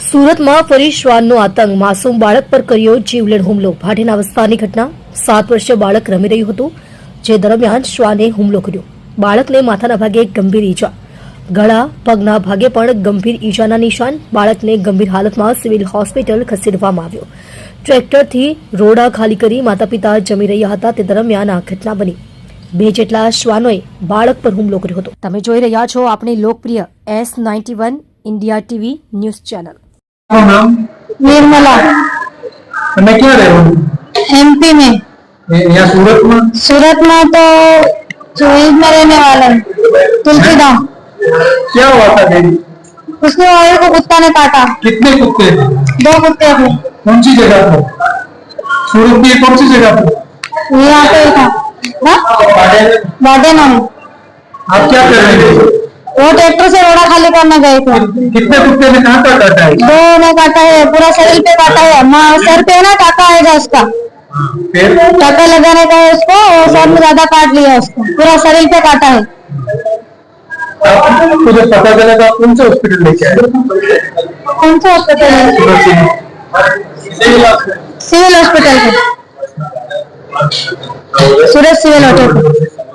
सूरत में फरी श्वाननो आतंक मासूम बाळक पर कर्यो जीवलेण हुमलो। भाटेना विस्तारनी घटना। 7 वर्षीय बाळक रमी रह्युं हतुं, जे दरमियान श्वाने हुमलो कर्यो। बाळकने माथाना भागे गंभीर ईजा, गळा पगना भागे पण गंभीर ईजाना निशान। बाळकने गंभीर हालतमां सिविल होस्पिटल खसेडवामां આવ્યો। ट्रेक्टरथी रोड़ा खाली करी माता पिता जमी રહ્યા હતા તે દરમિયાન આ ઘટના બની। 2 જેટલા શ્વાનોએ બાળક પર હુમલો કર્યો હતો। તમે જોઈ રહ્યા છો આપણી લોકપ્રિય S91 India TV news channel. नाम निर्मला। मैं क्या रहे हो एमपी में। यहाँ सूरत में तो चोइस में रहने वाला है, तुलसीदाम। क्या हुआ था देवी? उसने वायु को कुत्ता ने काटा। कितने कुत्ते थे? 2 कुत्ते थे। कौन सी जगह पर? सूरत की कौन सी जगह पर? यहाँ पे था बाडेना में। आप क्या कर रहे थे? वो ट्रैक्टर से रोड़ा खाली करने गए थे। कितने कुत्ते ने कहाँ पर काटा है? 2 ने काटा है, पूरा शरीर पे काटा है। सर पे ना टाका आएगा उसका, फिर टाका लगाने का है उसको, और सर में ज्यादा काट लिया उसको, पूरा शरीर पे काटा है। आपको जब पता चला तो आप कौन से हॉस्पिटल लेके आए? कौन सा हॉस्पिटल है? सिविल हॉस्पिटल है, सूरत सिविल हॉस्पिटल।